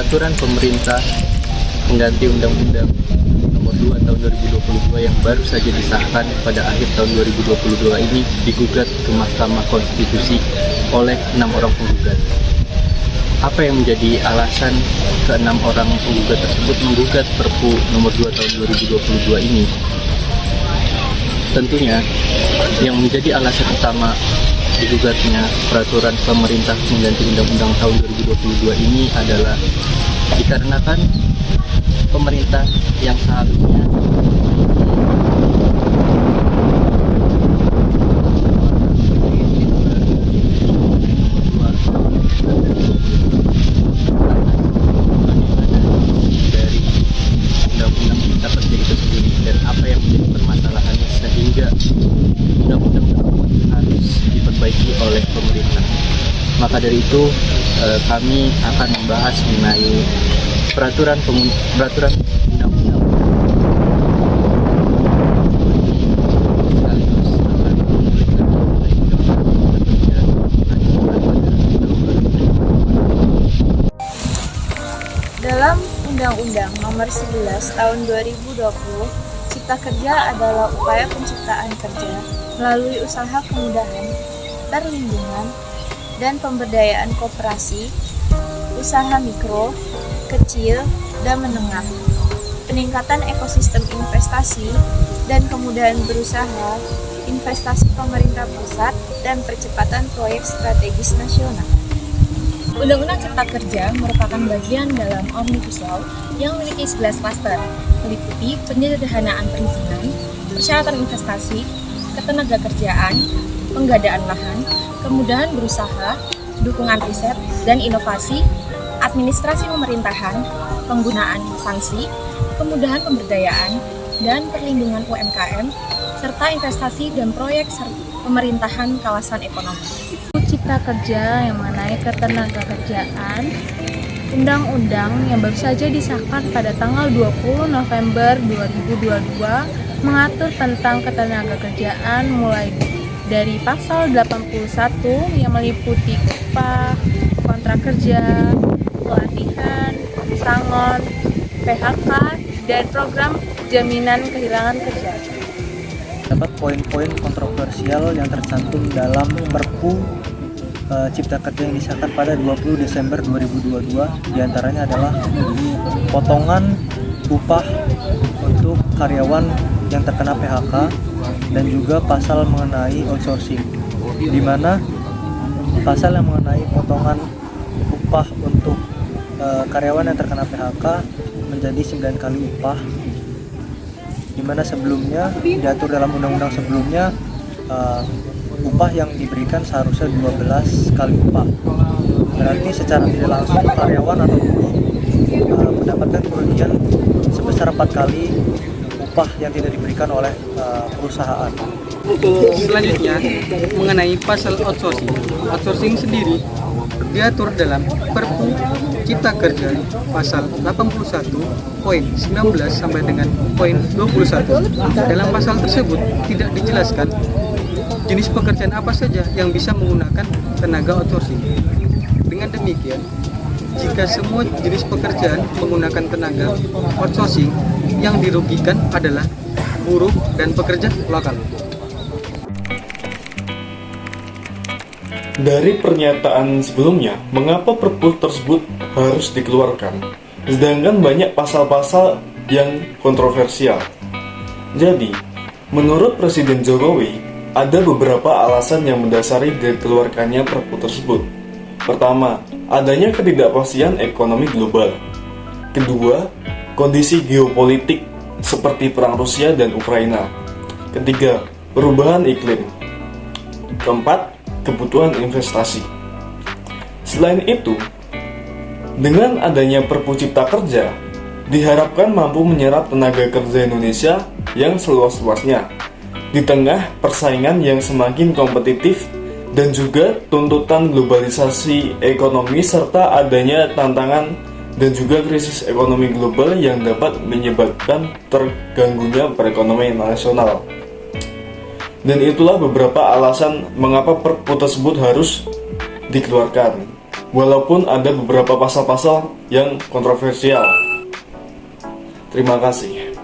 peraturan pemerintah pengganti Undang-Undang Nomor 2 Tahun 2022 yang baru saja disahkan pada akhir tahun 2022 ini digugat ke Mahkamah Konstitusi oleh 6 orang penggugat. Apa yang menjadi alasan ke-6 orang penggugat tersebut menggugat Perpu Nomor 2 Tahun 2022 ini? Tentunya yang menjadi alasan utama digugatnya peraturan pemerintah pengganti Undang-Undang Tahun 2022 ini adalah dikarenakan pemerintah yang seharusnya dari Undang-Undang Cipta Kerja itu sendiri, dan apa yang menjadi permasalahannya sehingga undang-undang tersebut harus diperbaiki oleh pemerintah. Maka dari itu kami akan membahas mengenai peraturan undang-undang sekaligus akan Dalam Undang-Undang Nomor 11 Tahun 2020, Cipta Kerja adalah upaya penciptaan kerja melalui usaha kemudahan, perlindungan, dan pemberdayaan koperasi, usaha mikro, kecil, dan menengah, peningkatan ekosistem investasi, dan kemudahan berusaha, investasi pemerintah pusat, dan percepatan proyek strategis nasional. Undang-Undang Cipta Kerja merupakan bagian dalam Omnibus Law yang memiliki 11 klaster, meliputi penyederhanaan perizinan, persyaratan investasi, ketenagakerjaan, penggadaan lahan, kemudahan berusaha, dukungan riset dan inovasi, administrasi pemerintahan, penggunaan sanksi, kemudahan pemberdayaan, dan perlindungan UMKM, serta investasi dan proyek pemerintahan kawasan ekonomi. Cipta Kerja yang mengenai ketenagakerjaan, undang-undang yang baru saja disahkan pada tanggal 20 November 2022 mengatur tentang ketenagakerjaan mulai dari pasal 81 yang meliputi upah, kontrak kerja, pelatihan, pesangon, PHK, dan program jaminan kehilangan kerja. Dapat poin-poin kontroversial yang tercantum dalam Perpu Cipta Kerja yang disahkan pada 20 Desember 2022, diantaranya adalah potongan upah untuk karyawan yang terkena PHK dan juga pasal mengenai outsourcing, di mana pasal yang mengenai potongan upah untuk karyawan yang terkena PHK menjadi 9 kali upah, di mana sebelumnya diatur dalam undang-undang sebelumnya upah yang diberikan seharusnya 12 kali upah. Berarti secara tidak langsung karyawan atau buruh mendapatkan kerugian sebesar 4 kali upah yang tidak diberikan oleh perusahaan. Selanjutnya, mengenai pasal outsourcing. Outsourcing sendiri diatur dalam Perpu Cipta Kerja pasal 81 poin 19 sampai dengan poin 21. Dalam pasal tersebut tidak dijelaskan jenis pekerjaan apa saja yang bisa menggunakan tenaga outsourcing. Dengan demikian, jika semua jenis pekerjaan menggunakan tenaga outsourcing, yang dirugikan adalah buruh dan pekerja lokal. Dari pernyataan sebelumnya, mengapa Perpu tersebut harus dikeluarkan? Sedangkan banyak pasal-pasal yang kontroversial. Jadi, menurut Presiden Jokowi, ada beberapa alasan yang mendasari dikeluarkannya Perpu tersebut. Pertama, adanya ketidakpastian ekonomi global. Kedua, kondisi geopolitik seperti perang Rusia dan Ukraina. Ketiga, perubahan iklim. Keempat, kebutuhan investasi. Selain itu, dengan adanya Perpu Cipta Kerja, diharapkan mampu menyerap tenaga kerja Indonesia yang seluas-luasnya di tengah persaingan yang semakin kompetitif dan juga tuntutan globalisasi ekonomi serta adanya tantangan dan juga krisis ekonomi global yang dapat menyebabkan terganggunya perekonomian nasional. Dan itulah beberapa alasan mengapa Perpu tersebut harus dikeluarkan. walaupun ada beberapa pasal-pasal yang kontroversial. Terima kasih.